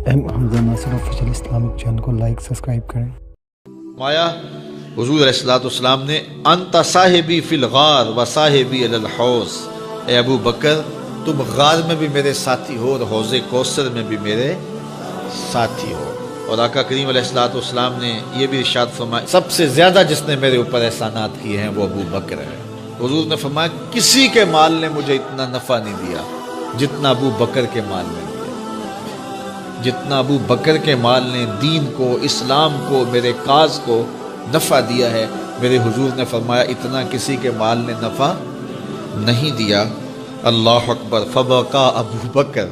حمزہ ناصر official Islamic channel کو like subscribe کریں۔ مایا حضور علیہ السلام نے انت صاحبی فی الغار و صاحبی علی الحوض، اے ابو بکر تم غار میں بھی میرے ساتھی ہو اور حوض کوثر میں بھی میرے ساتھی ہو۔ اور آقا کریم علیہ السلام نے یہ بھی ارشاد فرمایا سب سے زیادہ جس نے میرے اوپر احسانات کیے ہیں وہ ابو بکر ہے۔ حضور نے فرمایا کسی کے مال نے مجھے اتنا نفع نہیں دیا جتنا ابو بکر کے مال نے دیا، جتنا ابو بکر کے مال نے دین کو، اسلام کو، میرے کاز کو نفع دیا ہے، میرے حضور نے فرمایا اتنا کسی کے مال نے نفع نہیں دیا۔ اللہ اکبر۔ فبکا ابو بکر،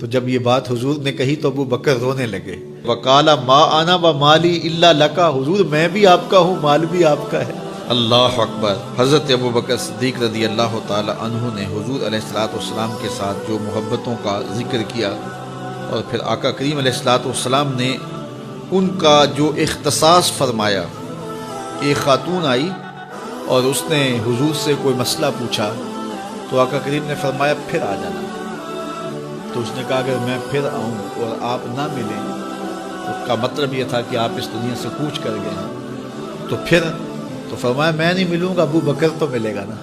تو جب یہ بات حضور نے کہی تو ابو بکر رونے لگے۔ وقال ما انا ومالی الا لکا، حضور میں بھی آپ کا ہوں، مال بھی آپ کا ہے۔ اللہ اکبر۔ حضرت ابو بکر صدیق رضی اللہ تعالی عنہ نے حضور علیہ السلام کے ساتھ جو محبتوں کا ذکر کیا، اور پھر آقا کریم علیہ السلام نے ان کا جو اختصاص فرمایا۔ ایک خاتون آئی اور اس نے حضور سے کوئی مسئلہ پوچھا تو آقا کریم نے فرمایا پھر آ جانا۔ تو اس نے کہا اگر میں پھر آؤں اور آپ نہ ملیں، اس کا مطلب یہ تھا کہ آپ اس دنیا سے کوچ کر گئے ہیں، تو فرمایا میں نہیں ملوں گا، ابو بکر تو ملے گا نا۔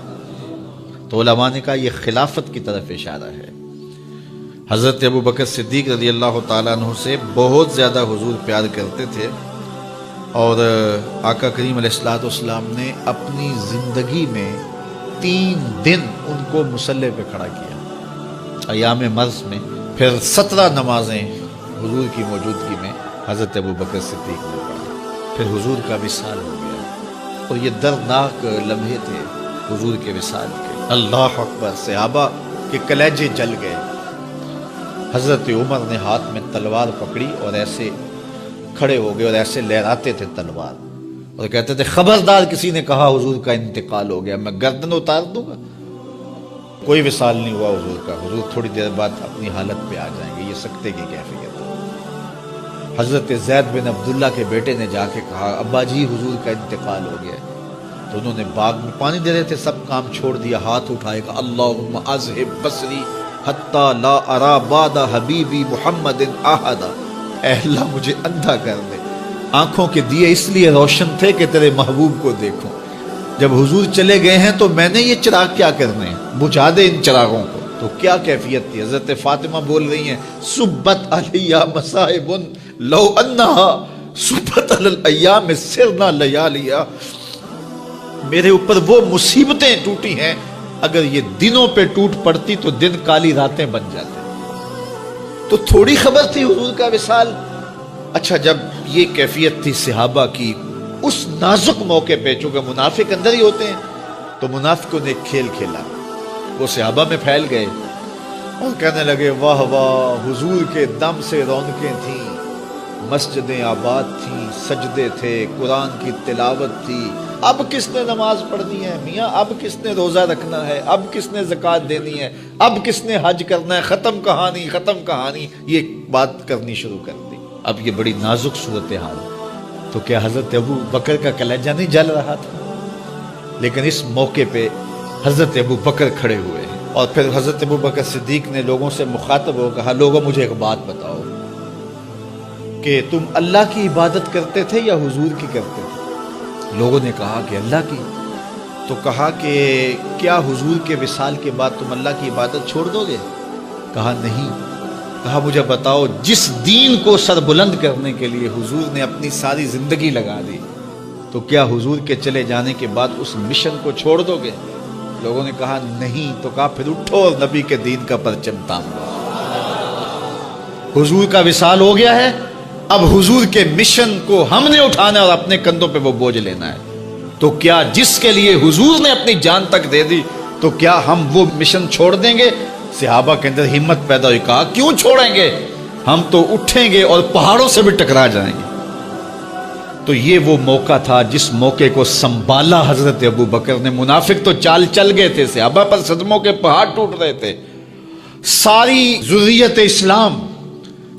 تو علماء نے کہا یہ خلافت کی طرف اشارہ ہے۔ حضرت ابو بکر صدیق رضی اللہ تعالیٰ عنہ سے بہت زیادہ حضور پیار کرتے تھے، اور آقا کریم علیہ السلام نے اپنی زندگی میں 3 دن ان کو مصلی پہ کھڑا کیا ایام مرض میں، پھر 17 نمازیں حضور کی موجودگی میں حضرت ابو بکر صدیق نے پڑھی، پھر حضور کا وصال ہو گیا۔ اور یہ دردناک لمحے تھے حضور کے وصال کے۔ اللہ اکبر۔ صحابہ کے کلیجے جل گئے۔ حضرت عمر نے ہاتھ میں تلوار پکڑی اور ایسے کھڑے ہو گئے اور ایسے لہراتے تھے تلوار، اور کہتے تھے خبردار کسی نے کہا حضور کا انتقال ہو گیا میں گردن اتار دوں گا۔ کوئی وصال نہیں ہوا حضور کا، حضور تھوڑی دیر بعد اپنی حالت پہ آ جائیں گے۔ یہ سکتے کی کیفیت ہے۔ حضرت زید بن عبداللہ کے بیٹے نے جا کے کہا ابا جی حضور کا انتقال ہو گیا، تو انہوں نے باغ میں پانی دے رہے تھے، سب کام چھوڑ دیا، ہاتھ اٹھائے گا اللہم اذہب بصری حتی لا ارا بعد حبیبی محمد احدا، اے اللہ مجھے اندھا کر دے، آنکھوں کے دیے اس لیے روشن تھے کہ تیرے محبوب کو دیکھوں، جب حضور چلے گئے ہیں تو میں نے یہ چراغ کیا کرنے ہیں، بجھا دے ان چراغوں کو۔ تو کیا کیفیت تھی۔ حضرت فاطمہ بول رہی ہیں صبت علیہ مصائب لو انہا صبت علی الایام سرنا لیالیا، میرے اوپر وہ مصیبتیں ٹوٹی ہیں، اگر یہ دنوں پہ ٹوٹ پڑتی تو دن کالی راتیں بن جاتے۔ تو تھوڑی خبر تھی حضور کا وصال۔ اچھا جب یہ کیفیت تھی صحابہ کی اس نازک موقع پہ، چونکہ منافق اندر ہی ہوتے ہیں، تو منافقوں نے ایک کھیل کھیلا، وہ صحابہ میں پھیل گئے اور کہنے لگے واہ واہ حضور کے دم سے رونقیں تھیں، مسجدیں آباد تھیں، سجدے تھے، قرآن کی تلاوت تھی، اب کس نے نماز پڑھنی ہے میاں، اب کس نے روزہ رکھنا ہے، اب کس نے زکوٰۃ دینی ہے، اب کس نے حج کرنا ہے، ختم کہانی ختم کہانی، یہ بات کرنی شروع کر دی۔ اب یہ بڑی نازک صورتحال، تو کیا حضرت ابو بکر کا کلیجہ نہیں جل رہا تھا؟ لیکن اس موقع پہ حضرت ابو بکر کھڑے ہوئے، اور پھر حضرت ابو بکر صدیق نے لوگوں سے مخاطب ہو کہا لوگوں مجھے ایک بات بتاؤ کہ تم اللہ کی عبادت کرتے تھے یا حضور کی کرتے تھے؟ لوگوں نے کہا کہ اللہ کی۔ تو کہا کہ کیا حضور کے وصال کے بعد تم اللہ کی عبادت چھوڑ دو گے؟ کہا نہیں۔ کہا مجھے بتاؤ جس دین کو سر بلند کرنے کے لیے حضور نے اپنی ساری زندگی لگا دی، تو کیا حضور کے چلے جانے کے بعد اس مشن کو چھوڑ دو گے؟ لوگوں نے کہا نہیں۔ تو کہا پھر اٹھو اور نبی کے دین کا پرچم تام لو۔ حضور کا وصال ہو گیا ہے، اب حضور کے مشن کو ہم نے اٹھانا اور اپنے کندھوں پہ وہ بوجھ لینا ہے۔ تو کیا جس کے لیے حضور نے اپنی جان تک دے دی، تو کیا ہم وہ مشن چھوڑ دیں گے؟ صحابہ کے اندر ہمت پیدا ہوئی، کہا کیوں چھوڑیں گے، ہم تو اٹھیں گے اور پہاڑوں سے بھی ٹکرا جائیں گے۔ تو یہ وہ موقع تھا جس موقع کو سنبھالا حضرت ابو بکر نے۔ منافق تو چال چل گئے تھے، صحابہ پر صدموں کے پہاڑ ٹوٹ رہے تھے، ساری ذریت اسلام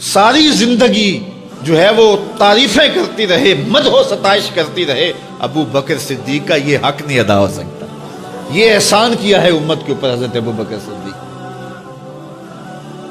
ساری زندگی جو ہے وہ تعریفیں کرتی رہے، مدح و ستائش کرتی رہے، ابو بکر صدیق کا یہ حق نہیں ادا ہو سکتا۔ یہ احسان کیا ہے امت کے اوپر حضرت ابو بکر صدیق۔